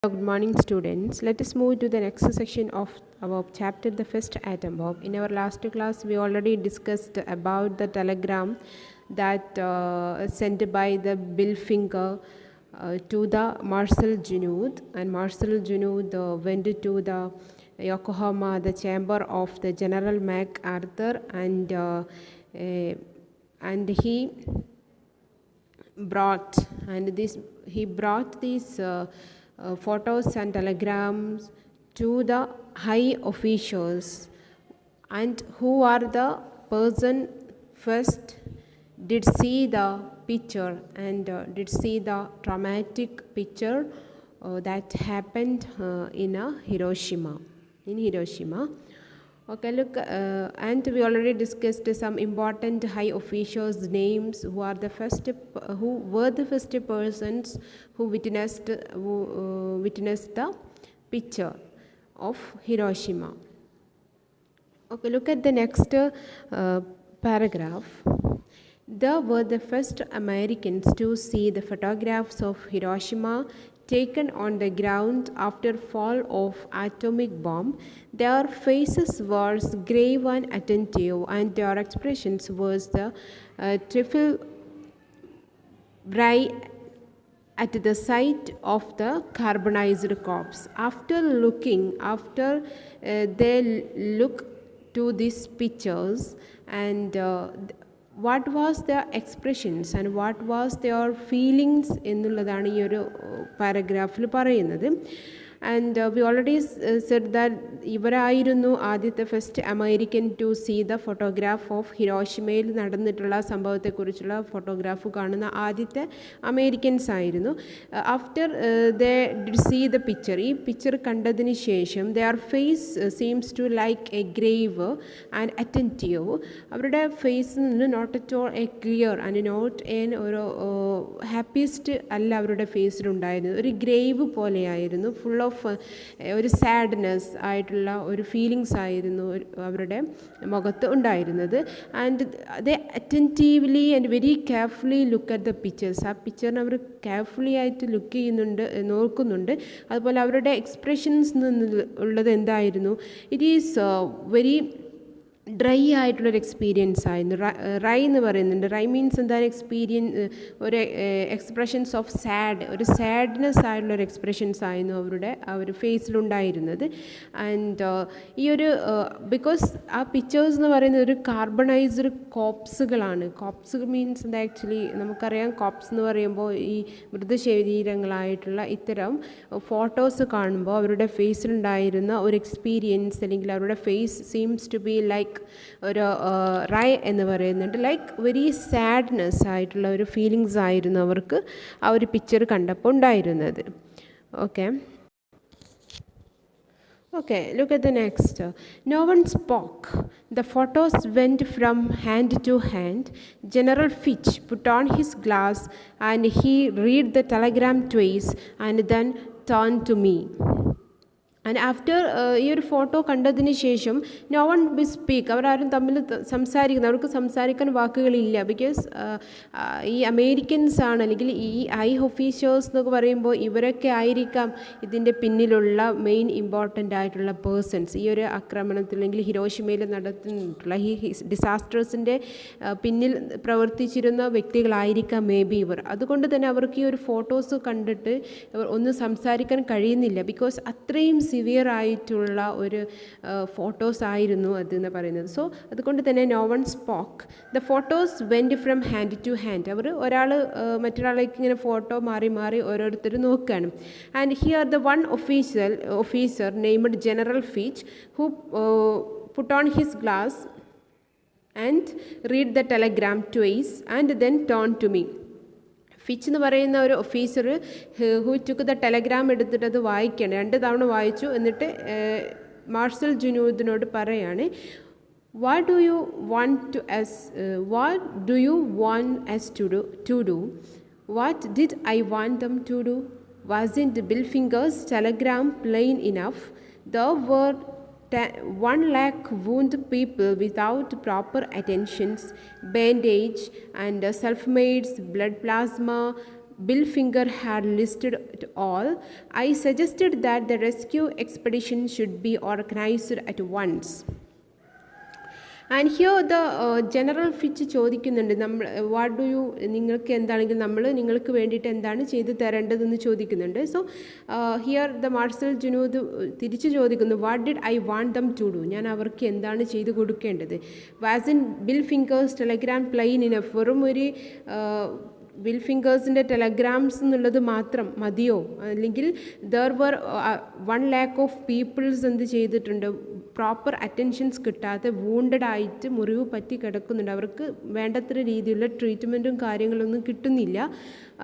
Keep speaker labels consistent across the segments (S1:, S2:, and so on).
S1: Good morning, students. Let us move to the next section of our chapter, the first atom bomb. In our last class, we already discussed about the telegram that sent by the Bill Finger to the Marcel Junoud, and Marcel Junoud went to the Yokohama, the chamber of the General MacArthur, and he brought these photos and telegrams to the high officials, and who are the person first did see the picture and did see the traumatic picture that happened in Hiroshima. Okay, look, and we already discussed some important high officials' names who were the first persons who witnessed the picture of Hiroshima. Okay, look at the next paragraph. They were the first Americans to see the photographs of Hiroshima taken on the ground after fall of atomic bomb. Their faces were grave and attentive, and their expressions was the triple bright at the sight of the carbonized corpse. After they look to these pictures and what was their expressions and what was their feelings എന്നുള്ളതാണ് ഈ ഒരു പാരഗ്രാഫിൽ പറയുന്നത്. And we already said that ഇവരായിരുന്നു ആദ്യത്തെ first American to see the photograph of ഹിരോഷിമയിൽ നടന്നിട്ടുള്ള സംഭവത്തെക്കുറിച്ചുള്ള ഫോട്ടോഗ്രാഫ് കാണുന്ന ആദ്യത്തെ അമേരിക്കൻസ് ആയിരുന്നു. After they did see the picture, ഈ പിക്ചർ കണ്ടതിന് ശേഷം their face seems to like a grave and attentive. അവരുടെ ഫേസിൽ നിന്ന് not at all a clear and not ഒരു ഹാപ്പിയസ്റ്റ് അല്ല അവരുടെ ഫേസിലുണ്ടായിരുന്നത്. ഒരു ഗ്രേവ് പോലെയായിരുന്നു, ഫുൾ ഓഫ് ഒരു സാഡ്നെസ് ആയിട്ടുള്ള ഒരു ഫീലിങ്സ് ആയിരുന്നു അവരുടെ മുഖത്ത് ഉണ്ടായിരുന്നത്. And they attentively and very carefully look at the pictures. ആ പിക്ചറിനെ അവർ കെയർഫുള്ളി ആയിട്ട് നോക്കുന്നുണ്ട്. അതുപോലെ അവരുടെ എക്സ്പ്രഷൻസ് ഉള്ളത് എന്തായിരുന്നു, ഇറ്റ് ഈസ് വെരി ഡ്രൈ ആയിട്ടുള്ളൊരു എക്സ്പീരിയൻസ് ആയിരുന്നു. റൈ എന്ന് പറയുന്നുണ്ട്. റൈ മീൻസ് എന്താണ് ഒരു എക്സ്പ്രഷൻസ് ഓഫ് ഒരു സാഡ്നെസ് ആയിട്ടുള്ളൊരു എക്സ്പ്രഷൻസ് ആയിരുന്നു അവർ ഫേസിലുണ്ടായിരുന്നത്. ആൻഡ് ഈ ഒരു ബിക്കോസ് ആ പിക്ചേഴ്സ് എന്ന് പറയുന്നത് ഒരു കാർബണൈസ്ഡ് കോപ്സുകളാണ്. കോപ്സ് മീൻസ് എന്താ ആക്ച്വലി നമുക്കറിയാം, കോപ്സ് എന്ന് പറയുമ്പോൾ ഈ മൃതശരീരങ്ങളായിട്ടുള്ള ഇത്തരം ഫോട്ടോസ് കാണുമ്പോൾ അവരുടെ ഫേസിലുണ്ടായിരുന്ന ഒരു എക്സ്പീരിയൻസ് അല്ലെങ്കിൽ അവരുടെ face seems to be like ഒരു റൈ എന്ന് പറയുന്നുണ്ട്, ലൈക്ക് വെരി സാഡ്നെസ് ആയിട്ടുള്ള ഒരു ഫീലിങ്സ് ആയിരുന്നു അവർക്ക് ആ ഒരു പിക്ചർ കണ്ടപ്പോൾ ഉണ്ടായിരുന്നത്. Okay, look at the next. No one spoke. The photos went from hand to hand. General Fitch put on his glass and he read the telegram twice and then turned to me. And after ഈ ഒരു photo കണ്ടതിന് ശേഷം no one B speak. അവരാരും തമ്മിൽ അവർക്ക് സംസാരിക്കാൻ വാക്കുകളില്ല. Because ഈ അമേരിക്കൻസ് ആണ്, അല്ലെങ്കിൽ ഈ ഹൈ ഒഫീഷ്യൽസ് എന്നൊക്കെ പറയുമ്പോൾ ഇവരൊക്കെ ആയിരിക്കാം ഇതിൻ്റെ പിന്നിലുള്ള മെയിൻ ഇമ്പോർട്ടൻ്റ് ആയിട്ടുള്ള പേഴ്സൺസ്. ഈ ഒരു ആക്രമണത്തിൽ അല്ലെങ്കിൽ ഹിരോഷിമയിൽ നടത്തിയിട്ടുള്ള ഈ ഡിസാസ്റ്റേഴ്സിൻ്റെ പിന്നിൽ പ്രവർത്തിച്ചിരുന്ന വ്യക്തികളായിരിക്കാം മേ ബി ഇവർ. അതുകൊണ്ട് തന്നെ അവർക്ക് ഈ ഒരു ഫോട്ടോസ് കണ്ടിട്ട് ഒന്നും സംസാരിക്കാൻ കഴിയുന്നില്ല. ബിക്കോസ് അത്രയും സിവിയർ ആയിട്ടുള്ള ഒരു ഫോട്ടോസ് ആയിരുന്നു അതെന്ന് പറയുന്നത്. സോ അതുകൊണ്ട് തന്നെ no one spoke. The photos went from hand to hand. അവർ മറ്റൊരാളേക്ക് ഇങ്ങനെ ഫോട്ടോ മാറി ഓരോരുത്തർ നോക്കുകയാണ്. And here the one officer named general Fitch who put on his glass and read the telegram twice and then turn to me. Fitch എന്ന് പറയുന്ന ഒരു officer who took the telegram എടുത്തിട്ട് അത് വായിക്കുകയാണ്. 2 തവണ വായിച്ചു. എന്നിട്ട് മാർസൽ ജുനൂദിനോട് പറയാണ്, what do you want us to do? What did I want them to do? Wasn't Bill Finger's telegram plain enough? There were 1 lakh wounded people without proper attentions, bandage and self-made blood plasma, Bill Finger had listed it all, I suggested that the rescue expedition should be organized at once. And here the general Fitch ചോദിക്കുന്നുണ്ട്, നമ്മൾ what do you, നിങ്ങൾക്ക് എന്താണെങ്കിലും നമ്മൾ നിങ്ങൾക്ക് വേണ്ടിയിട്ട് എന്താണ് ചെയ്തു തരേണ്ടതെന്ന് ചോദിക്കുന്നുണ്ട്. So here the Marcel Junod തിരിച്ചു ചോദിക്കുന്നു, what did I want them to do, ഞാൻ അവർക്ക് എന്താണ് ചെയ്തു കൊടുക്കേണ്ടത്. Was in bill fingers telegram plain enough, വെറും ഒരു ബിൽ ഫിംഗേഴ്സിൻ്റെ ടെലഗ്രാംസ് എന്നുള്ളത് മാത്രം മതിയോ, അല്ലെങ്കിൽ there were 1 lakh of peoples എന്ത് ചെയ്തിട്ടുണ്ട്, പ്രോപ്പർ അറ്റൻഷൻസ് കിട്ടാതെ വൂണ്ടഡ് ആയിട്ട് മുറിവ് പറ്റി കിടക്കുന്നുണ്ട്, അവർക്ക് വേണ്ടത്ര രീതിയിലുള്ള ട്രീറ്റ്മെൻറ്റും കാര്യങ്ങളൊന്നും കിട്ടുന്നില്ല.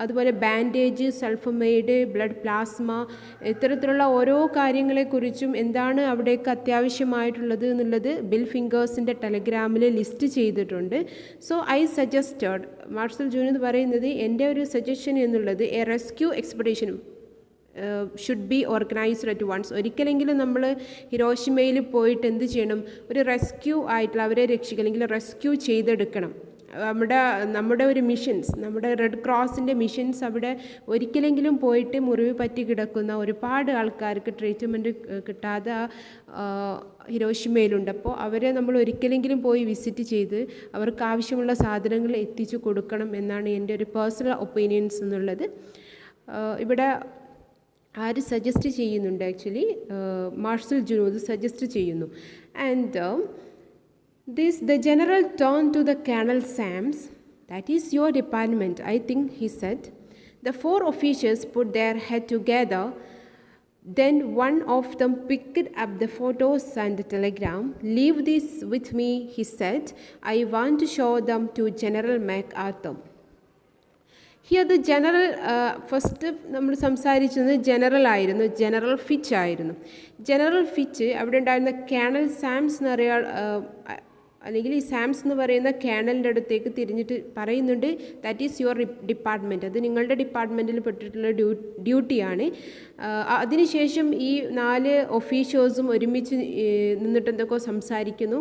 S1: അതുപോലെ ബാൻഡേജ്, സൾഫമൈഡ്, ബ്ലഡ് പ്ലാസ്മ, ഇത്തരത്തിലുള്ള ഓരോ കാര്യങ്ങളെക്കുറിച്ചും എന്താണ് അവിടേക്ക് അത്യാവശ്യമായിട്ടുള്ളത് എന്നുള്ളത് ബിൽ ഫിംഗേഴ്സിൻ്റെ ടെലഗ്രാമിൽ ലിസ്റ്റ് ചെയ്തിട്ടുണ്ട്. So I suggested, Marcel Junod പറയുന്നത് എൻ്റെ ഒരു സജഷൻ എന്നുള്ളത് a rescue expedition should be organised at once. ഒരിക്കലെങ്കിലും നമ്മൾ ഹിരോഷിമയിൽ പോയിട്ട് എന്ത് ചെയ്യണം, ഒരു റെസ്ക്യൂ ആയിട്ടുള്ള അവരെ രക്ഷിക്കുക അല്ലെങ്കിൽ റെസ്ക്യൂ ചെയ്തെടുക്കണം. നമ്മുടെ ഒരു മിഷൻസ്, നമ്മുടെ റെഡ് ക്രോസിൻ്റെ മിഷൻസ് അവിടെ ഒരിക്കലെങ്കിലും പോയിട്ട് മുറിവ് പറ്റി കിടക്കുന്ന ഒരുപാട് ആൾക്കാർക്ക് ട്രീറ്റ്മെൻറ്റ് കിട്ടാതെ ഹിരോഷിമയിലുണ്ട്. അപ്പോൾ അവരെ നമ്മൾ ഒരിക്കലെങ്കിലും പോയി വിസിറ്റ് ചെയ്ത് അവർക്ക് ആവശ്യമുള്ള സാധനങ്ങൾ എത്തിച്ചു കൊടുക്കണം എന്നാണ് എൻ്റെ ഒരു പേഴ്സണൽ ഒപ്പീനിയൻസ് എന്നുള്ളത്. ഇവിടെ ആര് സജസ്റ്റ് ചെയ്യുന്നുണ്ട്, ആക്ച്വലി മാർസൽ ജുനൂദ് സജസ്റ്റ് ചെയ്യുന്നു. And the general turned to the Colonel Sams. That is your department, I think, he said. The 4 officers put their head together. Then one of them picked up the photos and the telegram. Leave this with me, he said. I want to show them to General MacArthur. Here the general, first നമ്മൾ സംസാരിച്ചത് general ആയിരുന്നു, general Fitch ആയിരുന്നു. General Fitch അവിടെ ഉണ്ടായിരുന്ന colonel സാംസ് എന്ന് പറയാ, അല്ലെങ്കിൽ ഈ സാംസ് എന്ന് പറയുന്ന കേണലിൻ്റെ അടുത്തേക്ക് തിരിഞ്ഞിട്ട് പറയുന്നുണ്ട്, ദാറ്റ് ഈസ് യുവർ ഡിപ്പാർട്ട്മെൻറ്റ്, അത് നിങ്ങളുടെ ഡിപ്പാർട്ട്മെൻറ്റിൽ പെട്ടിട്ടുള്ള ഡ്യൂട്ടിയാണ്. അതിനുശേഷം ഈ 4 ഒഫീഷ്യൽസും ഒരുമിച്ച് നിന്നിട്ട് എന്തൊക്കെയോ സംസാരിക്കുന്നു.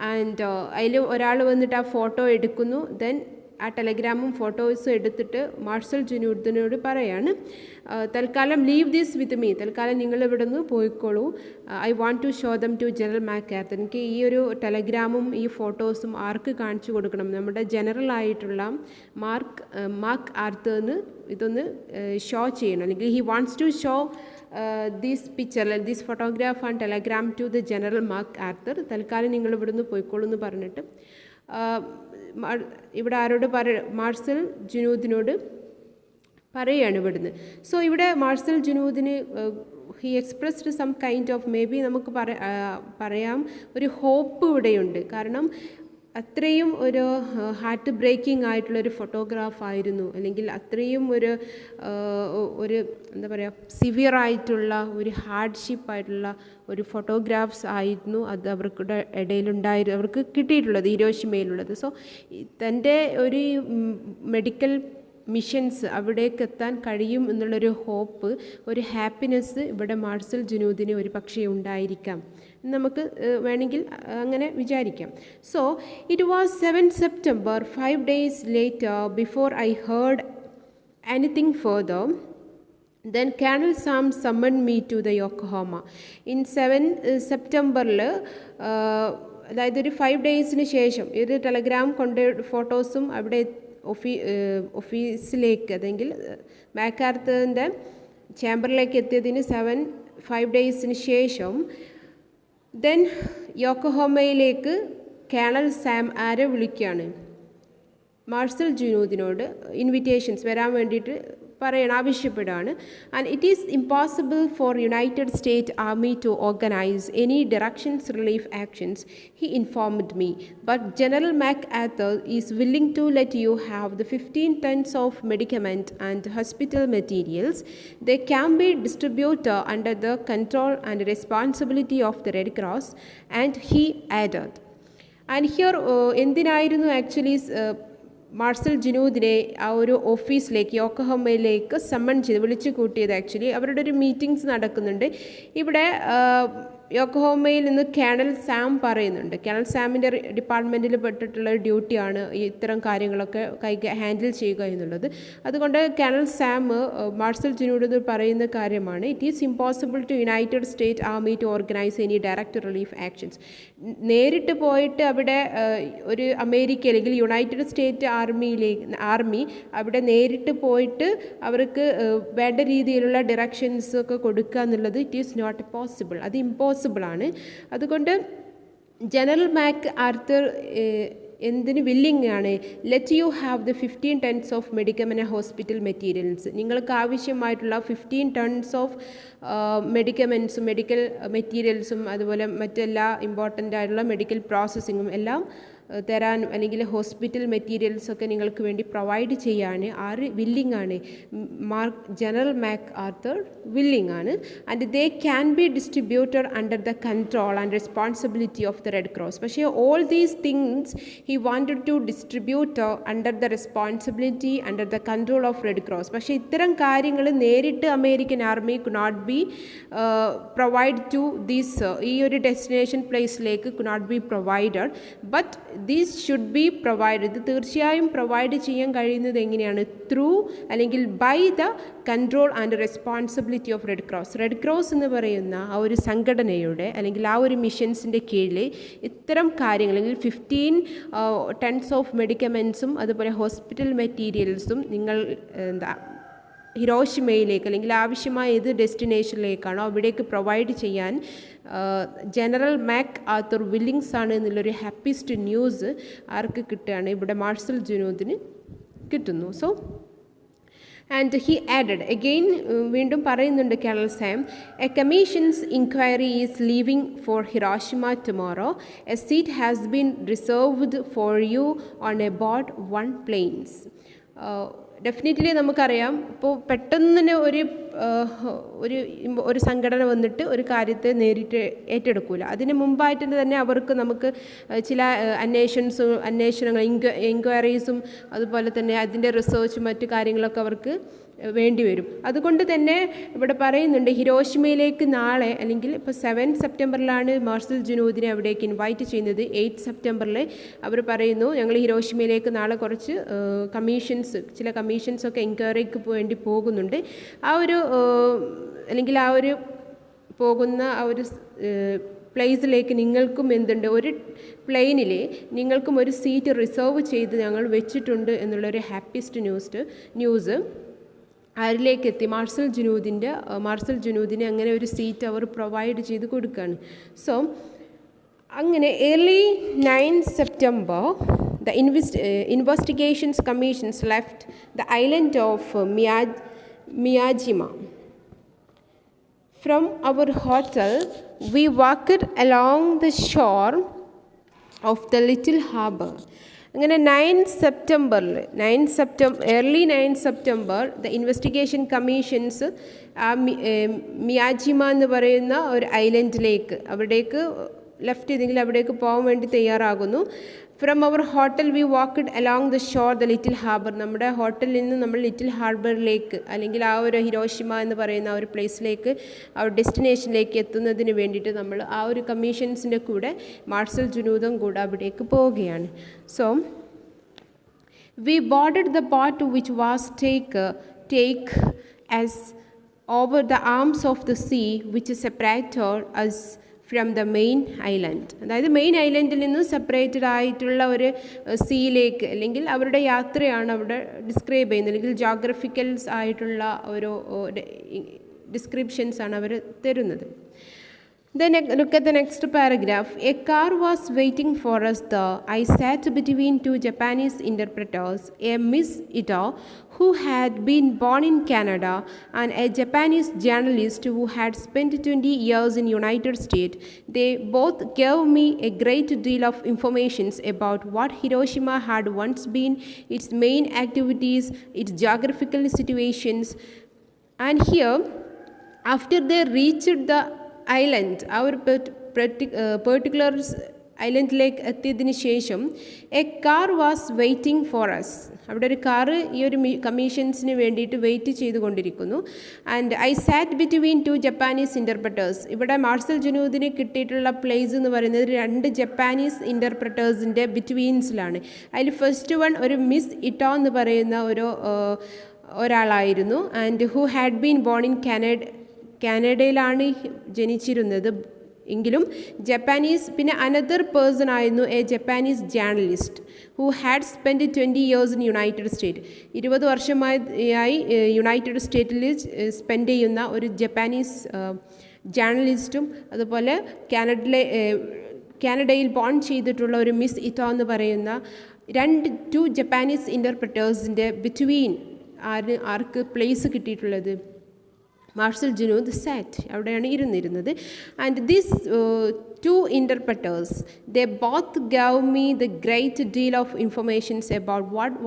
S1: ആൻഡ് അതിൽ ഒരാൾ വന്നിട്ട് ആ ഫോട്ടോ എടുക്കുന്നു. ദെൻ ആ ടെലഗ്രാമും ഫോട്ടോസും എടുത്തിട്ട് മാർസൽ ജുനൂദിനോട് പറയാണ്, തൽക്കാലം ലീവ് ദിസ് വിത്ത് മീ, തൽക്കാലം നിങ്ങൾ ഇവിടെ നിന്ന് പോയിക്കോളൂ. I want to show them to general MacArthur, എനിക്ക് ഈ ഒരു ടെലഗ്രാമും ഈ ഫോട്ടോസും ആർക്ക് കാണിച്ചു കൊടുക്കണം, നമ്മുടെ ജനറൽ ആയിട്ടുള്ള മാർക്ക് ആർത്തറിന് ഇതൊന്ന് ഷോ ചെയ്യണം, അല്ലെങ്കിൽ he wants to show this picture, this photograph and telegram to the general MacArthur, തൽക്കാലം നിങ്ങൾ ഇവിടെ നിന്ന് പോയിക്കോളൂ എന്ന് പറഞ്ഞിട്ട് ഇവിടെ ആരോട് മാർസൽ ജുനൂദിനോട് പറയുകയാണ് ഇവിടുന്ന്. സോ ഇവിടെ മാർസൽ ജുനൂദിന് he expressed some kind of, maybe നമുക്ക് പറയാം ഒരു ഹോപ്പ് ഇവിടെയുണ്ട്. കാരണം അത്രയും ഒരു ഹാർട്ട് ബ്രേക്കിംഗ് ആയിട്ടുള്ളൊരു ഫോട്ടോഗ്രാഫായിരുന്നു, അല്ലെങ്കിൽ അത്രയും ഒരു എന്താ പറയുക സിവിയർ ആയിട്ടുള്ള ഒരു ഹാർഡ്ഷിപ്പായിട്ടുള്ള ഒരു ഫോട്ടോഗ്രാഫ്സ് ആയിരുന്നു അത് അവർക്ക് ഇടയിലുണ്ടായിരുന്നു, അവർക്ക് കിട്ടിയിട്ടുള്ളത് ഹിരോഷിമയിലുള്ളത്. സോ തൻ്റെ ഒരു മെഡിക്കൽ മിഷൻസ് അവിടേക്ക് എത്താൻ കഴിയും എന്നുള്ളൊരു ഹോപ്പ്, ഒരു ഹാപ്പിനെസ് ഇവിടെ മാർസൽ ജുനൂദിന് ഒരു പക്ഷേ ഉണ്ടായിരിക്കാം, നമുക്ക് വേണമെങ്കിൽ അങ്ങനെ വിചാരിക്കാം. So it was 7 September, 5 days later, before I heard anything further. Then Colonel Sam summoned me to the Yokohama. In 7 September, അതായത് ഒരു 5 daysന് ശേഷം ഒരു ടെലഗ്രാം കൊണ്ട് ഫോട്ടോസും അവിടെ ഓഫീസിലേക്ക്, അല്ലെങ്കിൽ മാക്കാർത്തറിൻ്റെ ചേംബറിലേക്ക് എത്തിയതിന് 5 daysന് ശേഷം ദെൻ യോക്കോഹോമയിലേക്ക് കേണൽ സാം ആരെ വിളിക്കുകയാണ്, മാർസൽ ജുനൂദിനോട് ഇൻവിറ്റേഷൻസ് വരാൻ വേണ്ടിയിട്ട് ആവശ്യപ്പെടുകയാണ്. And it is impossible for United state army to organise any directions relief actions, he informed me, but general MacArthur is willing to let you have the 15 tons of medicament and hospital materials. They can be distributed under the control and responsibility of the red cross. And he added. And here എന്തിനായിരുന്നു actually Marcel ജുനൂദിനെ ആ ഒരു ഓഫീസിലേക്ക് യോക്കോഹോമയിലേക്ക് someone ചെയ്ത് വിളിച്ചു കൂട്ടിയത്? Actually അവരുടെ ഒരു മീറ്റിംഗ്സ് നടക്കുന്നുണ്ട്. ഇവിടെ യോക്കോഹോമയിൽ നിന്ന് കേണൽ സാം പറയുന്നുണ്ട്. കേണൽ സാമിൻ്റെ ഡിപ്പാർട്ട്മെൻറ്റിൽ പെട്ടിട്ടുള്ള ഒരു ഡ്യൂട്ടിയാണ് ഇത്തരം കാര്യങ്ങളൊക്കെ ഹാൻഡിൽ ചെയ്യുക എന്നുള്ളത്. അതുകൊണ്ട് കേണൽ സാം മാർഷൽ ജുനൂദിനോട് പറയുന്ന കാര്യമാണ്, it is impossible to united state army to organise any direct relief actions. നേരിട്ട് പോയിട്ട് അവിടെ ഒരു അമേരിക്ക അല്ലെങ്കിൽ യുണൈറ്റഡ് സ്റ്റേറ്റ് ആർമി അവിടെ നേരിട്ട് പോയിട്ട് അവർക്ക് വേണ്ട രീതിയിലുള്ള ഡിറക്ഷൻസ് ഒക്കെ കൊടുക്കുക എന്നുള്ളത് ഇറ്റ് ഈസ് നോട്ട് പോസിബിൾ, അത് ഇമ്പോസിബിൾ ആണ്. അതുകൊണ്ട് ജനറൽ മാക് ആർത്തർ എന്തിന് വില്ലിങ് ആണ്, let you have the 15 tons of medicament hospital materials. നിങ്ങൾക്ക് ആവശ്യമായിട്ടുള്ള 15 tons ഓഫ് മെഡിക്കമെൻറ്റ്സും മെഡിക്കൽ മെറ്റീരിയൽസും അതുപോലെ മറ്റെല്ലാ ഇമ്പോർട്ടൻ്റ് ആയിട്ടുള്ള മെഡിക്കൽ പ്രോസസ്സിങ്ങും എല്ലാം തരാൻ, അല്ലെങ്കിൽ ഹോസ്പിറ്റൽ മെറ്റീരിയൽസൊക്കെ നിങ്ങൾക്ക് വേണ്ടി പ്രൊവൈഡ് ചെയ്യാൻ ആര് വില്ലിങ് ആണ്, ജനറൽ മാക് ആർത്തർ വില്ലിങ് ആണ്. And they can be distributed under the control and responsibility of the red cross. പക്ഷേ all these things he wanted to distribute under the responsibility under the control of red cross. പക്ഷേ ഇത്തരം കാര്യങ്ങൾ നേരിട്ട് American army could not be provide to these, ഈ ഒരു destination പ്ലേസിലേക്ക് could not be provided, but these should be provide. ഇത് തീർച്ചയായും provide ചെയ്യാൻ കഴിയുന്നത് എങ്ങനെയാണ്, ത്രൂ അല്ലെങ്കിൽ by the control and responsibility of red cross. Red cross എന്ന് പറയുന്ന ആ ഒരു സംഘടനയുടെ അല്ലെങ്കിൽ ആ ഒരു മിഷൻസിൻ്റെ കീഴിൽ ഇത്തരം കാര്യങ്ങൾ, അല്ലെങ്കിൽ 15 tons ഓഫ് മെഡിക്കമെൻറ്റ്സും അതുപോലെ ഹോസ്പിറ്റൽ മെറ്റീരിയൽസും നിങ്ങൾ ഹിരോഷിമയിലേക്ക് അല്ലെങ്കിൽ ആവശ്യമായ ഏത് ഡെസ്റ്റിനേഷനിലേക്കാണോ അവിടേക്ക് പ്രൊവൈഡ് ചെയ്യാൻ ജനറൽ മാക് ആർത്തർ വില്ലിങ്സ് ആണ് എന്നുള്ളൊരു ഹാപ്പിസ്റ്റ് ന്യൂസ് ആർക്ക് കിട്ടുകയാണ്, ഇവിടെ മാർഷൽ ജുനൂദിന് കിട്ടുന്നു. So and he added again, വീണ്ടും പറയുന്നുണ്ട് colonel Sam, a commissions inquiry is leaving for Hiroshima tomorrow, a seat has been reserved for you on a boat 1 planes. Definitely നമുക്കറിയാം, ഇപ്പോൾ പെട്ടെന്ന് തന്നെ ഒരു സംഘടന വന്നിട്ട് ഒരു കാര്യത്തെ നേരിട്ട് ഏറ്റെടുക്കില്ല. അതിന് മുമ്പായിട്ട് തന്നെ അവർക്ക് നമുക്ക് ചില അന്വേഷണങ്ങൾ എൻക്വയറീസും അതുപോലെ തന്നെ അതിൻ്റെ റിസർച്ചും മറ്റു കാര്യങ്ങളൊക്കെ അവർക്ക് വേണ്ടി വരും. അതുകൊണ്ട് തന്നെ ഇവിടെ പറയുന്നുണ്ട്, ഹിരോഷിമയിലേക്ക് നാളെ അല്ലെങ്കിൽ ഇപ്പോൾ 7 സെപ്റ്റംബറിലാണ് മാർഷൽ ജുനൂദിനെ അവിടേക്ക് ഇൻവൈറ്റ് ചെയ്യുന്നത്. 8 സെപ്റ്റംബറിൽ അവർ പറയുന്നു, ഞങ്ങൾ ഹിരോഷിമയിലേക്ക് നാളെ കുറച്ച് ചില കമ്മീഷൻസൊക്കെ എൻക്വയറിക്ക് വേണ്ടി പോകുന്നുണ്ട്. അല്ലെങ്കിൽ ആ ഒരു പോകുന്ന ആ ഒരു പ്ലേസിലേക്ക് നിങ്ങൾക്കും എന്തുണ്ട്, ഒരു പ്ലെയിനിൽ നിങ്ങൾക്കും ഒരു സീറ്റ് റിസർവ് ചെയ്ത് ഞങ്ങൾ വെച്ചിട്ടുണ്ട് എന്നുള്ളൊരു ഹാപ്പിസ്റ്റ് ന്യൂസ് ആരിലേക്ക് എത്തി, മാർഷൽ ജുനൂദിനെ അങ്ങനെ ഒരു സീറ്റ് അവർ പ്രൊവൈഡ് ചെയ്ത് കൊടുക്കുകയാണ്. സോ അങ്ങനെ early 9 September the investigations commissions left the island of Miyajima. From our hotel we walked along the shore of the little harbor. അങ്ങനെ 9 സെപ്റ്റംബറിൽ early 9 September the investigation commissions മിയാജിമ എന്ന് പറയുന്ന ഒരു ഐലൻഡിലേക്ക് അവിടേക്ക് ലെഫ്റ്റ് ചെയ്തെങ്കിൽ അവിടേക്ക് പോകാൻ വേണ്ടി തയ്യാറാകുന്നു. From our hotel we walked along the shore the little harbour. നമ്മുടെ ഹോട്ടലിൽ നിന്ന് നമ്മൾ ലിറ്റിൽ ഹാർബറിലേക്ക് അല്ലെങ്കിൽ ആ ഒരു ഹിരോഷിമ എന്ന് പറയുന്ന ആ ഒരു പ്ലേസിലേക്ക് ആ ഒരു ഡെസ്റ്റിനേഷനിലേക്ക് എത്തുന്നതിന് വേണ്ടിയിട്ട് നമ്മൾ ആ ഒരു കമ്മീഷൻസിൻ്റെ കൂടെ മാർഷൽ ജുനൂദും കൂടെ അവിടേക്ക് പോവുകയാണ്. So we boarded the boat which was take as over the arms of the sea which separated us from the main island. അതായത് മെയിൻ ഐലൻഡിൽ നിന്ന് സെപ്പറേറ്റഡ് ആയിട്ടുള്ള ഒരു സീയിലേക്ക് അല്ലെങ്കിൽ അവരുടെ യാത്രയാണ് അവിടെ ഡിസ്ക്രൈബ് ചെയ്യുന്നത്, അല്ലെങ്കിൽ ജോഗ്രഫിക്കൽസ് ആയിട്ടുള്ള ഒരു ഡിസ്ക്രിപ്ഷൻസ് ആണ് അവർ തരുന്നത്. Then look at the next paragraph. A car was waiting for us there. I sat between 2 Japanese interpreters, a Miss Ito, who had been born in Canada, and a Japanese journalist who had spent 20 years in United States. They both gave me a great deal of information about what Hiroshima had once been, its main activities, its geographical situations. And here, after they reached the island, our particulars ഐലൻഡിലേക്ക് എത്തിയതിന് ശേഷം a car was waiting for us. അവിടെ ഒരു car ഈ ഒരു കമ്മീഷൻസിന് വേണ്ടിയിട്ട് wait ചെയ്തുകൊണ്ടിരിക്കുന്നു. And I sat between 2 Japanese interpreters. ഇവിടെ മാർസൽ ജുനൂദിന് കിട്ടിയിട്ടുള്ള പ്ലേസ് എന്ന് പറയുന്നത് 2 ജപ്പാനീസ് ഇൻ്റർപ്രറ്റേഴ്സിൻ്റെ ബിറ്റ്വീൻസിലാണ്. അതിൽ ഫസ്റ്റ് വൺ ഒരു മിസ് ഇട്ടോ എന്ന് പറയുന്ന ഒരാളായിരുന്നു. And who had been born in കാനഡയിലാണ് ജനിച്ചിരുന്നത് എങ്കിലും ജപ്പാനീസ്. പിന്നെ അനദർ പേഴ്സൺ ആയിരുന്നു a Japanese journalist who had spend 20 years in United State. 20 വർഷമായി യുണൈറ്റഡ് സ്റ്റേറ്റിൽ സ്പെൻഡ് ചെയ്യുന്ന ഒരു ജപ്പാനീസ് ജേർണലിസ്റ്റും അതുപോലെ കാനഡയിൽ ബോൺ ചെയ്തിട്ടുള്ള ഒരു മിസ് ഇറ്റോ എന്ന് പറയുന്ന 2 ജപ്പാനീസ് ഇൻ്റർപ്രറ്റേഴ്സിൻ്റെ ബിറ്റ്വീൻ ആർക്ക് പ്ലേസ് കിട്ടിയിട്ടുള്ളത്? മാർസൽ ജുനൂദ് സാറ്റ്, അവിടെയാണ് ഇരുന്നിരുന്നത്. And these 2 interpreters they both gave me the great deal of informations about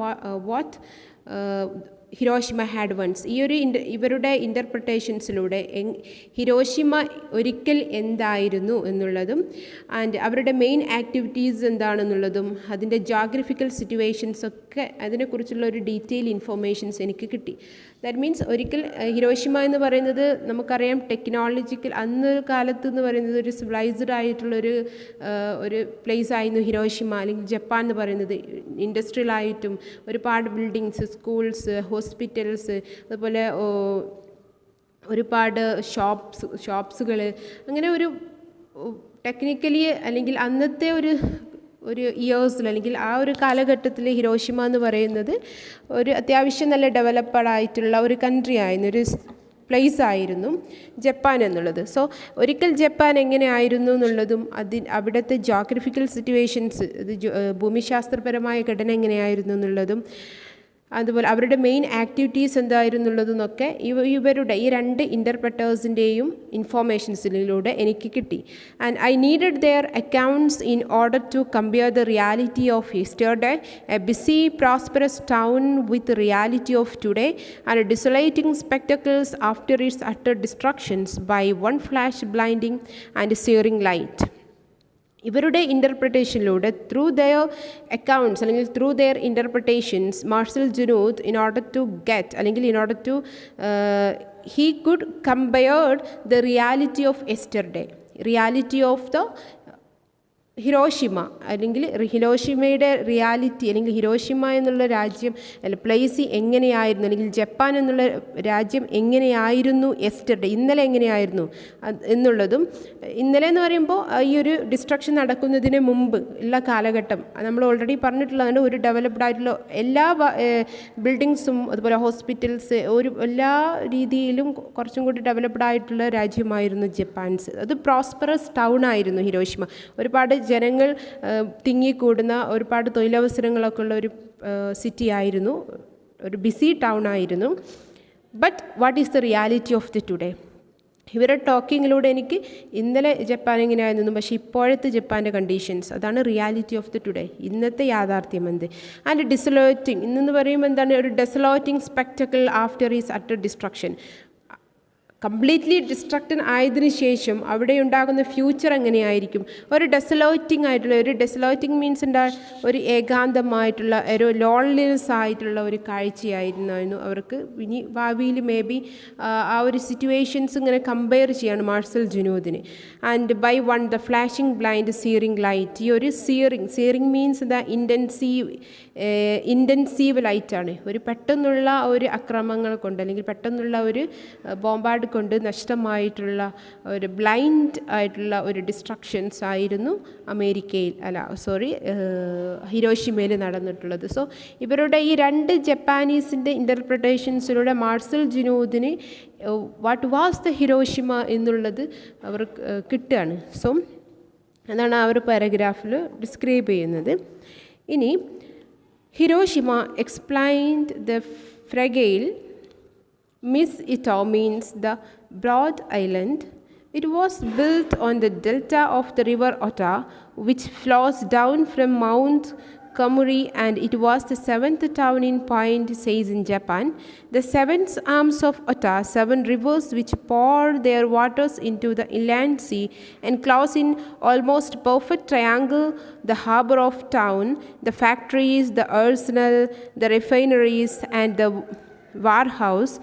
S1: what Hiroshima had once. ഇവരുടെ ഇൻ്റർപ്രിട്ടേഷൻസിലൂടെ ഹിരോഷിമ ഒരിക്കൽ എന്തായിരുന്നു എന്നുള്ളതും ആൻഡ് അവരുടെ മെയിൻ ആക്ടിവിറ്റീസ് എന്താണെന്നുള്ളതും അതിൻ്റെ ജോഗ്രഫിക്കൽ സിറ്റുവേഷൻസ് ഒക്കെ അതിനെക്കുറിച്ചുള്ള ഒരു ഡീറ്റെയിൽ ഇൻഫോർമേഷൻസ് എനിക്ക് കിട്ടി. ദാറ്റ് മീൻസ് ഒരിക്കൽ ഹിരോഷിമ എന്ന് പറയുന്നത് നമുക്കറിയാം ടെക്നോളജിക്കൽ അന്ന് കാലത്ത് എന്ന് പറയുന്നത് ഒരു സിവിലൈസ്ഡ് ആയിട്ടുള്ളൊരു പ്ലേസ് ആയിരുന്നു ഹിരോഷിമ അല്ലെങ്കിൽ ജപ്പാൻ എന്ന് പറയുന്നത്. ഇൻഡസ്ട്രിയലായിട്ടും ഒരുപാട് ബിൽഡിങ്സ്, സ്കൂൾസ്, ഹോസ്പിറ്റൽസ്, അതുപോലെ ഒരുപാട് ഷോപ്സുകൾ, അങ്ങനെ ഒരു ടെക്നിക്കലി അല്ലെങ്കിൽ അന്നത്തെ ഒരു ഇയേഴ്സിൽ അല്ലെങ്കിൽ ആ ഒരു കാലഘട്ടത്തിൽ ഹിരോഷിമ എന്ന് പറയുന്നത് ഒരു അത്യാവശ്യം നല്ല ഡെവലപ്ഡ് ആയിട്ടുള്ള ഒരു കൺട്രി ആയിരുന്നു, ഒരു പ്ലേസ് ആയിരുന്നു ജപ്പാൻ എന്നുള്ളത്. സോ ഒരിക്കൽ ജപ്പാൻ എങ്ങനെയായിരുന്നു എന്നുള്ളതും അവിടുത്തെ ജോഗ്രഫിക്കൽ സിറ്റുവേഷൻസ്, ഭൂമിശാസ്ത്രപരമായ ഘടന എങ്ങനെയായിരുന്നു എന്നുള്ളതും അതുപോലെ അവരുടെ മെയിൻ ആക്ടിവിറ്റീസ് എന്തായിരുന്നുള്ളതെന്നൊക്കെ ഇവരുടെ ഈ 2 ഇൻ്റർപ്രറ്റേഴ്സിൻ്റെയും ഇൻഫോർമേഷൻസിലൂടെ എനിക്ക് കിട്ടി. And I needed their accounts in order to compare the reality of yesterday, a busy prosperous town with reality of today and desolating spectacles after its utter destructions by one flash blinding and searing light. ഇവരുടെ ഇൻ്റർപ്രിട്ടേഷനിലൂടെ through their accounts അല്ലെങ്കിൽ through their interpretations Marcel Junod in order to get അല്ലെങ്കിൽ in order to he could compared the reality of yesterday, reality of the Hiroshima അല്ലെങ്കിൽ ഹിരോഷിമയുടെ reality അല്ലെങ്കിൽ Hiroshima എന്നുള്ള രാജ്യം അല്ല place എങ്ങനെയായിരുന്നു അല്ലെങ്കിൽ ജപ്പാൻ എന്നുള്ള രാജ്യം എങ്ങനെയായിരുന്നു യെസ്റ്റർഡേ, ഇന്നലെ എങ്ങനെയായിരുന്നു എന്നുള്ളതും. ഇന്നലെ എന്ന് പറയുമ്പോൾ ഈ ഒരു ഡിസ്ട്രക്ഷൻ നടക്കുന്നതിന് മുമ്പ് ഉള്ള കാലഘട്ടം നമ്മൾ ഓൾറെഡി പറഞ്ഞിട്ടുള്ളതാണ്. ഒരു ഡെവലപ്ഡ് ആയിട്ടുള്ള എല്ലാ ബിൽഡിങ്സും അതുപോലെ ഹോസ്പിറ്റൽസ് എല്ലാ രീതിയിലും കുറച്ചും കൂടി ഡെവലപ്ഡ് ആയിട്ടുള്ള രാജ്യമായിരുന്നു ജപ്പാൻസ്. അത് പ്രോസ്പെറസ് ടൗൺ ആയിരുന്നു ഹിരോഷിമ. ഒരുപാട് ജനങ്ങൾ തിങ്ങിക്കൂടുന്ന ഒരുപാട് തൊഴിലവസരങ്ങളൊക്കെ ഉള്ള ഒരു സിറ്റി ആയിരുന്നു, ഒരു ബിസി ടൗൺ ആയിരുന്നു. But what is the reality of the today? ഇവരുടെ ടോക്കിങ്ങിലൂടെ എനിക്ക് ഇന്നലെ ജപ്പാൻ എങ്ങനെയായിരുന്നു, പക്ഷേ ഇപ്പോഴത്തെ ജപ്പാൻ്റെ കണ്ടീഷൻസ്, അതാണ് റിയാലിറ്റി ഓഫ് ദി ടുഡേ, ഇന്നത്തെ യാഥാർത്ഥ്യം എന്ത്. ആൻഡ് ഡിസലോറ്റിംഗ്, ഇന്നെന്ന് പറയുമ്പോൾ എന്താണ്, ഒരു desolating spectacle after is utter destruction. Completely destructed ആയതിനു ശേഷം അവിടെ ഉണ്ടാകുന്ന ഫ്യൂച്ചർ എങ്ങനെയായിരിക്കും? ഒരു ഡെസലോറ്റിംഗ് ആയിട്ടുള്ള, ഒരു ഡെസലോറ്റിംഗ് മീൻസ് എന്താ, ഒരു ഏകാന്തമായിട്ടുള്ള ഒരു ലോൺലിനെസ് ആയിട്ടുള്ള ഒരു കാഴ്ചയായിരുന്നു അവർക്ക്. ഇനി ഭാവിയിൽ മേ ബി ആ ഒരു സിറ്റുവേഷൻസ് ഇങ്ങനെ കമ്പയർ ചെയ്യാണ് മാർസൽ ജുനൂദിന്. And by one the flashing blind searing light. ഈ ഒരു സിയറിംഗ് മീൻസ് എന്താ, ഇൻറ്റൻസീവ് ലൈറ്റാണ്. ഒരു പെട്ടെന്നുള്ള ഒരു അക്രമങ്ങൾ കൊണ്ട് അല്ലെങ്കിൽ പെട്ടെന്നുള്ള ഒരു ബോംബാർഡ് കൊണ്ട് നഷ്ടമായിട്ടുള്ള ഒരു ബ്ലൈൻഡ് ആയിട്ടുള്ള ഒരു ഡിസ്ട്രക്ഷൻസ് ആയിരുന്നു ഹിരോഷിമയിൽ നടന്നിട്ടുള്ളത്. സോ ഇവരുടെ ഈ 2 ജപ്പാനീസിൻ്റെ ഇൻ്റർപ്രിട്ടേഷൻസിലൂടെ മാർസൽ ജുനൂദിന് വാട്ട് വാസ് ദ ഹിരോഷിമ എന്നുള്ളത് അവർ കിട്ടുകയാണ്. സോ അതാണ് ആ ഒരു പാരഗ്രാഫിൽ ഡിസ്ക്രൈബ് ചെയ്യുന്നത്. ഇനി Hiroshima explained the fragile Miss Ito means the broad island. It was built on the delta of the river Ota, which flows down from Mount Kamuri, and it was the 7th town in point size in Japan. The 7 arms of Ota, 7 rivers which pour their waters into the inland sea, enclose in almost perfect triangle the harbor of town, the factories, the arsenal, the refineries, and the warehouse.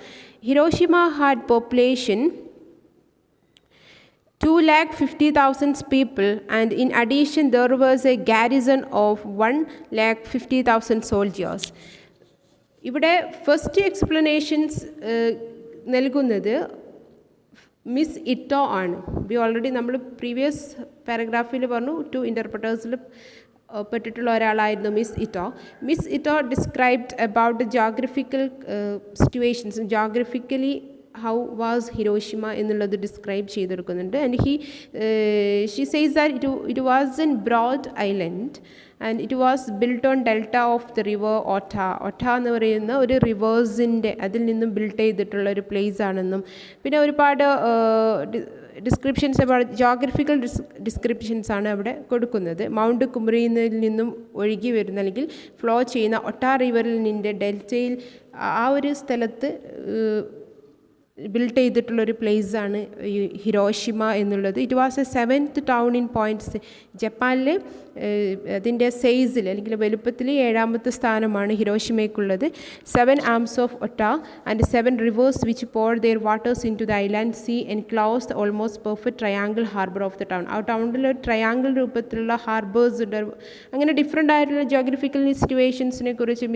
S1: Hiroshima had population 250,000 people, and in addition there was a garrison of 150,000 soldiers. ഇവിടെ first explanations നൽകുന്നത് Miss Ito ആണ്. We already നമ്മൾ previous പാരഗ്രാഫിൽ പറഞ്ഞു 2 ഇൻ്റർപ്രറ്റേഴ്സിൽ പെട്ടിട്ടുള്ള ഒരാളായിരുന്നു Miss Ito. Miss Ito described about the geographical situations, geographically how was Hiroshima എന്നുള്ളത് ഡിസ്ക്രൈബ് ചെയ്തെടുക്കുന്നുണ്ട്. And she says that it was an broad island and it was built on delta of the river Ota. Ota എന്ന് പറയുന്ന ഒരു റിവേഴ്സിൻ്റെ അതിൽ നിന്നും built ചെയ്തിട്ടുള്ള ഒരു place ആണെന്നും, പിന്നെ ഒരുപാട് ഡിസ്ക്രിപ്ഷൻസ് അബൌട്ട് ജോഗ്രഫിക്കൽ ഡിസ്ക്രിപ്ഷൻസ് ആണ് അവിടെ കൊടുക്കുന്നത്. മൗണ്ട് കുമറിയിൽ നിന്നും ഒഴുകി വരുന്ന അല്ലെങ്കിൽ ഫ്ലോ ചെയ്യുന്ന ഒട്ട റിവറിൽ നിൻ്റെ ഡെൽറ്റയിൽ ആ ഒരു സ്ഥലത്ത് ബിൽട്ട് ചെയ്തിട്ടുള്ളൊരു പ്ലേസാണ് ഹിരോഷിമ എന്നുള്ളത്. It was a 7th town in points. ജപ്പാനിൽ അതിൻ്റെ സൈസിൽ അല്ലെങ്കിൽ വലുപ്പത്തിൽ 7ാമത്തെ സ്ഥാനമാണ് ഹിരോഷിമയ്ക്കുള്ളത്. 7 arms of Ota and 7 rivers which pour their waters into the island sea enclose the almost perfect triangle harbour of the town. ആ ടൗണിൽ ഒരു ട്രയാങ്കിൾ രൂപത്തിലുള്ള ഹാർബേഴ്സ് ഉണ്ട്. അങ്ങനെ ഡിഫറെൻ്റ് ആയിട്ടുള്ള ജോഗ്രഫിക്കൽ സിറ്റുവേഷൻസിനെ കുറിച്ച്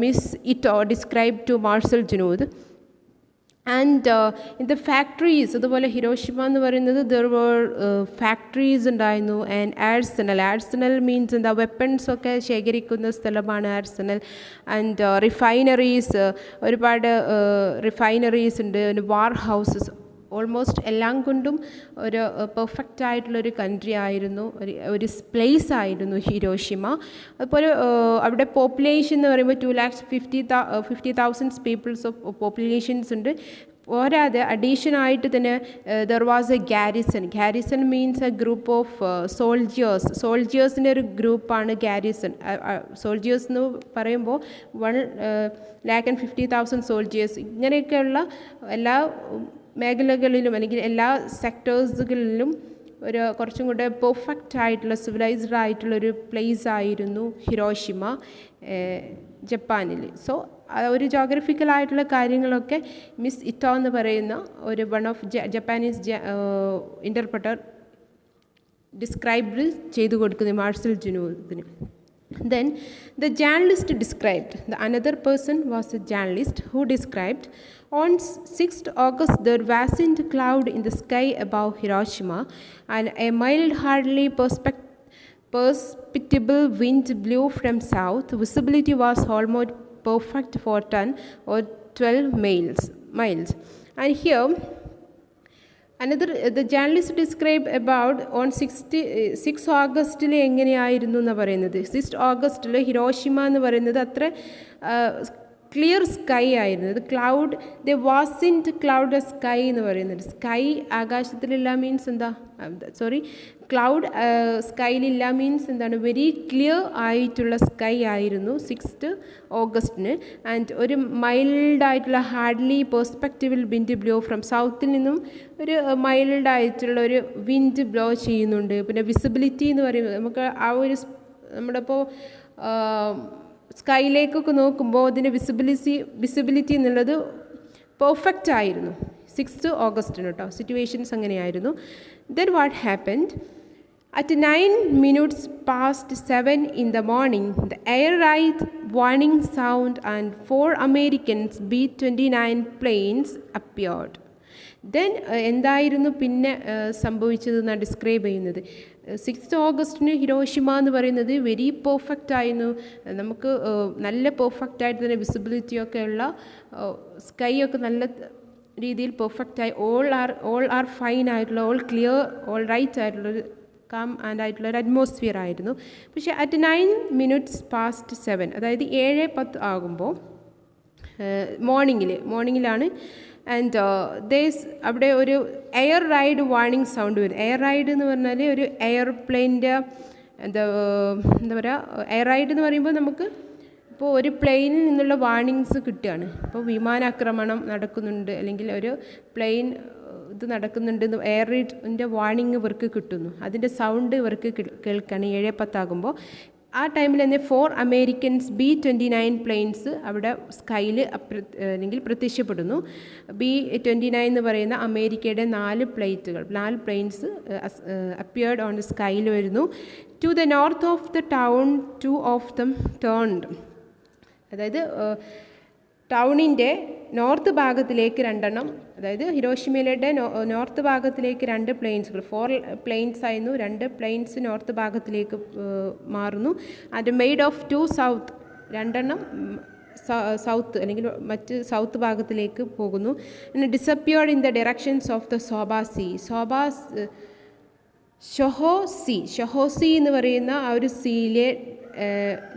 S1: Miss Ito describe to Marcel Junod. And in the factories, അതുപോലെ ഹിരോഷിമ എന്ന് പറയുന്നത് ദർ വർ ഫാക്ടറീസ് ഉണ്ടായിരുന്നു. ആൻഡ് ആഴ്സണൽ മീൻസ് എന്താ, വെപ്പൺസൊക്കെ ശേഖരിക്കുന്ന സ്ഥലമാണ് ആഴ്സണൽ. ആൻഡ് റിഫൈനറീസ്, ഒരുപാട് റിഫൈനറീസ് ഉണ്ട്. വാർ ഹൗസസ്, ഓൾമോസ്റ്റ് എല്ലാം കൊണ്ടും ഒരു പെർഫെക്റ്റ് ആയിട്ടുള്ളൊരു കൺട്രി ആയിരുന്നു, ഒരു പ്ലേസ് ആയിരുന്നു ഹിരോഷിമ. അതുപോലെ അവിടെ പോപ്പുലേഷൻ എന്ന് പറയുമ്പോൾ 250,000 പീപ്പിൾസ് ഓഫ് പോപ്പുലേഷൻസ് ഉണ്ട്. പോരാതെ അഡീഷനായിട്ട് തന്നെ there was a garrison. Garrison means a group of സോൾജിയേഴ്സിൻ്റെ ഒരു ഗ്രൂപ്പാണ് ഗാരിസൺ. സോൾജിയേഴ്സ് എന്ന് പറയുമ്പോൾ 150,000 സോൾജിയേഴ്സ്. ഇങ്ങനെയൊക്കെയുള്ള എല്ലാ മേഖലകളിലും അല്ലെങ്കിൽ എല്ലാ സെക്ടേഴ്സുകളിലും ഒരു കുറച്ചും കൂടെ പെർഫെക്റ്റ് ആയിട്ടുള്ള സിവിലൈസ്ഡ് ആയിട്ടുള്ളൊരു പ്ലേസ് ആയിരുന്നു ഹിരോഷിമ ജപ്പാനിൽ. സോ ഒരു ജോഗ്രഫിക്കലായിട്ടുള്ള കാര്യങ്ങളൊക്കെ മിസ് ഇറ്റോ എന്ന് പറയുന്ന ഒരു one of Japanese interpreter describe ചെയ്തു കൊടുക്കുന്നത് Marcel ജുനൂദിന്. Then the journalist described, the another person was a journalist who described, on 6th August there wasn't a cloud in the sky above Hiroshima, and a mild, hardly perceptible wind blew from south. Visibility was almost perfect for 10 or 12 miles. And here the journalist described about on 6 ഓഗസ്റ്റിൽ എങ്ങനെയായിരുന്നു എന്ന് പറയുന്നത്. 6 ഓഗസ്റ്റിൽ Hiroshima എന്ന് പറയുന്നത് അത്ര clear sky ആയിരുന്നു. അത് cloud, the wasn't cloud sky എന്ന് പറയുന്നത്. സ്കൈ ആകാശത്തിലില്ല മീൻസ് എന്താ, ക്ലൗഡ് സ്കൈയിലില്ല മീൻസ് എന്താണ്, വെരി ക്ലിയർ ആയിട്ടുള്ള സ്കൈ ആയിരുന്നു 6th ഓഗസ്റ്റിന്. ആൻഡ് ഒരു മൈൽഡായിട്ടുള്ള ഹാർഡ്ലി പെർസ്പെക്റ്റീവിൽ വിൻഡ് ബ്ലോ ഫ്രം സൗത്തിൽ നിന്നും ഒരു മൈൽഡായിട്ടുള്ള ഒരു വിൻഡ് ബ്ലോ ചെയ്യുന്നുണ്ട്. പിന്നെ വിസിബിലിറ്റി എന്ന് പറയുമ്പോൾ നമുക്ക് ആ ഒരു നമ്മളിപ്പോൾ സ്കൈയിലേക്കൊക്കെ നോക്കുമ്പോൾ അതിൻ്റെ വിസിബിലിറ്റി എന്നുള്ളത് പെർഫെക്റ്റ് ആയിരുന്നു 6th ഓഗസ്റ്റിന് കേട്ടോ. സിറ്റുവേഷൻസ് അങ്ങനെയായിരുന്നു. Then what happened, at 9 minutes past 7 in the morning, the air raid warning sound and 4 Americans B-29 planes appeared. Then എന്തായിരുന്നു പിന്നെ സംഭവിച്ചതെന്നാണ് ഡിസ്ക്രൈബ് ചെയ്യുന്നത്. 6th ഓഗസ്റ്റിന് ഹിരോഷിമ എന്ന് പറയുന്നത് വെരി പെർഫെക്റ്റ് ആയിരുന്നു. നമുക്ക് നല്ല പെർഫെക്റ്റ് ആയിട്ട് തന്നെ വിസിബിലിറ്റിയൊക്കെ ഉള്ള സ്കൈ ഒക്കെ നല്ല രീതിയിൽ പെർഫെക്റ്റായി ഓൾ ആർ ഫൈൻ ആയിട്ടുള്ള, ഓൾ ക്ലിയർ, ഓൾ റൈറ്റ് ആയിട്ടുള്ളൊരു കാം ആൻഡ് ആയിട്ടുള്ളൊരു അറ്റ്മോസ്ഫിയർ ആയിരുന്നു. പക്ഷേ അറ്റ് 9 minutes past 7, അതായത് 7:10 ആകുമ്പോൾ മോർണിംഗിലാണ്. ആൻഡ് അവിടെ ഒരു എയർ റൈഡ് വാർണിംഗ് സൗണ്ട് വരും. എയർ റൈഡ് എന്ന് പറഞ്ഞാൽ ഒരു എയർപ്ലെയിൻ്റെ എന്താ പറയുക, എയർ റൈഡ് എന്ന് പറയുമ്പോൾ നമുക്ക് ഇപ്പോൾ ഒരു പ്ലെയിനിൽ നിന്നുള്ള വാർണിങ്സ് കിട്ടുകയാണ്. ഇപ്പോൾ വിമാനാക്രമണം നടക്കുന്നുണ്ട് അല്ലെങ്കിൽ ഒരു പ്ലെയിൻ ഇത് നടക്കുന്നുണ്ട്, എയർ റൈഡിൻ്റെ വാർണിംഗ് ഇവർക്ക് കിട്ടുന്നു. അതിൻ്റെ സൗണ്ട് ഇവർക്ക് കേൾക്കുകയാണ് 7:10 ആ ടൈമിൽ തന്നെ 4 അമേരിക്കൻസ് B-29 പ്ലെയിൻസ് അവിടെ സ്കൈയിൽ അല്ലെങ്കിൽ പ്രത്യക്ഷപ്പെടുന്നു. B-29 എന്ന് പറയുന്ന അമേരിക്കയുടെ 4 പ്ലെയിൻസ് അപ്പിയർഡ് ഓൺ ദ സ്കൈയിൽ വരുന്നു. To the north of the town 2 of them turned. അതായത് ടൗണിൻ്റെ നോർത്ത് ഭാഗത്തിലേക്ക് 2 അതായത് ഹിരോഷിമയിലെ നോർത്ത് ഭാഗത്തിലേക്ക് 2 പ്ലെയിൻസുകൾ, 4 പ്ലെയിൻസ് ആയിരുന്നു, 2 പ്ലെയിൻസ് നോർത്ത് ഭാഗത്തിലേക്ക് മാറുന്നു. And made of 2 south, 2 south അല്ലെങ്കിൽ മറ്റ് സൗത്ത് ഭാഗത്തിലേക്ക് പോകുന്നു. പിന്നെ disappeared in the directions of the ഷൊഹോസി എന്ന് പറയുന്ന ആ ഒരു സീലെ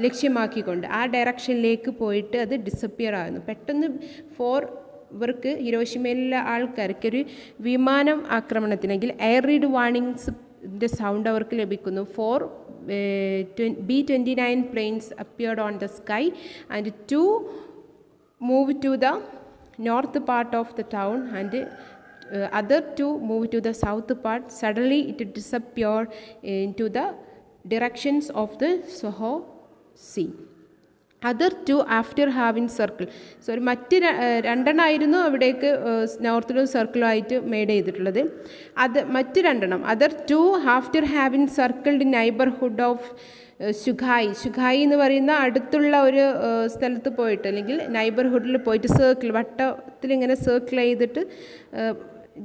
S1: ലക്ഷ്യമാക്കിക്കൊണ്ട് ആ ഡയറക്ഷനിലേക്ക് പോയിട്ട് അത് ഡിസപ്പിയർ ആകുന്നു. പെട്ടെന്ന് ഇവർക്ക് ഹിരോഷിമയിലുള്ള ആൾക്കാർക്ക് ഒരു വിമാനം ആക്രമണത്തിനെങ്കിൽ എയർ റെയ്ഡ് വാർണിങ്സിൻ്റെ സൗണ്ട് അവർക്ക് ലഭിക്കുന്നു. 4 B-29 planes appeared on the sky and 2 moved to the north part of the town and other 2 moved to the south part. Suddenly it disappeared into the directions of the Soho Sea. Other 2 after having circle. So ഒരു മറ്റ് 2 ആയിരുന്നു അവിടേക്ക് നോർത്തിലും സർക്കിളുമായിട്ട് made ചെയ്തിട്ടുള്ളത്. മറ്റ് 2 other 2 after having circled neighbourhood of ഷുഗായി എന്ന് പറയുന്ന അടുത്തുള്ള ഒരു സ്ഥലത്ത് പോയിട്ട് അല്ലെങ്കിൽ നൈബർഹുഡിൽ പോയിട്ട് വട്ടത്തിൽ ഇങ്ങനെ സർക്കിൾ ചെയ്തിട്ട്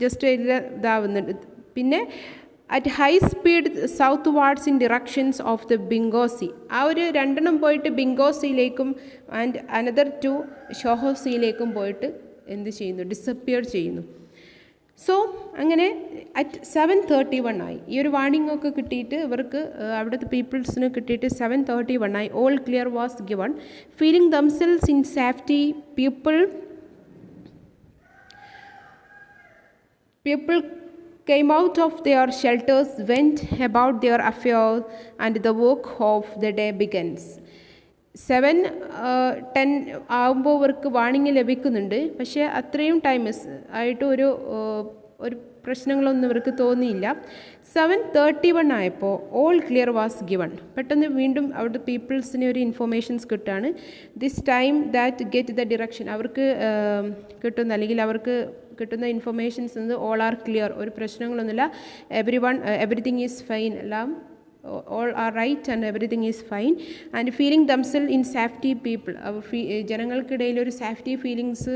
S1: ജസ്റ്റ് ഇതാവുന്നുണ്ട്. പിന്നെ at high speed southwards in directions of the ബിങ്കോസി. ആ ഒരു 2 പോയിട്ട് ബിങ്കോസിയിലേക്കും ആൻഡ് അനദർ 2 ഷൊഹോസിയിലേക്കും പോയിട്ട് എന്ത് ചെയ്യുന്നു, ഡിസപ്പിയർ ചെയ്യുന്നു. സോ അങ്ങനെ അറ്റ് 7:31 ആയി. ഈ ഒരു വാർണിംഗ് ഒക്കെ കിട്ടിയിട്ട് ഇവർക്ക് അവിടുത്തെ പീപ്പിൾസിന് കിട്ടിയിട്ട് 7:31 ആയി. All clear was given. Feeling themselves in safety, people came out of their shelters, went about their affairs, and the work of the day begins. 7:10 ആകുമ്പോൾ അവർക്ക് വാർണിംഗ് ലഭിക്കുന്നുണ്ട്. പക്ഷേ അത്രയും ആയിട്ട് ഒരു പ്രശ്നങ്ങളൊന്നും ഇവർക്ക് തോന്നിയില്ല. 7:31 ആയപ്പോൾ ഓൾ ക്ലിയർ വാസ് ഗിവൺ. പെട്ടെന്ന് വീണ്ടും അവിടുത്തെ പീപ്പിൾസിന് ഒരു ഇൻഫോർമേഷൻസ് കിട്ടുകയാണ്. This time that get the direction. അവർക്ക് കിട്ടുന്ന അല്ലെങ്കിൽ അവർക്ക് കിട്ടുന്ന ഇൻഫർമേഷൻസ് ഓൾ ആർ ക്ലിയർ, ഒരു പ്രശ്നങ്ങളൊന്നുമില്ല, എവറിത്തിങ് ഈസ് ഫൈൻ, എല്ലാം all are right and everything is fine. And feeling themselves in safety people, ജനങ്ങൾക്കിടയിൽ ഒരു സേഫ്റ്റി ഫീലിങ്സ്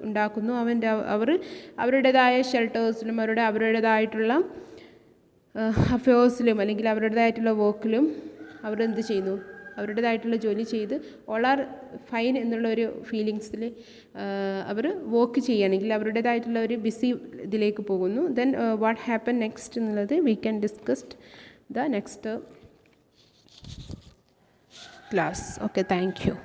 S1: ഉണ്ടാക്കുന്നു. അവർ അവരുടേതായ ഷെൽട്ടേഴ്സിലും അവരുടേതായിട്ടുള്ള അഫയേഴ്സിലും അല്ലെങ്കിൽ അവരുടേതായിട്ടുള്ള വർക്കിലും അവരെന്ത് ചെയ്യുന്നു, അവരുടേതായിട്ടുള്ള ജോലി ചെയ്ത് ഓൾ ആർ ഫൈൻ എന്നുള്ള ഒരു ഫീലിങ്സിൽ അവർ വർക്ക് ചെയ്യുകയാണെങ്കിൽ അവരുടേതായിട്ടുള്ള ഒരു ബിസി ഇതിലേക്ക് പോകുന്നു. ദെൻ വാട്ട് ഹാപ്പൻ നെക്സ്റ്റ് എന്നുള്ളത് we can discussed the next class. Okay, thank you.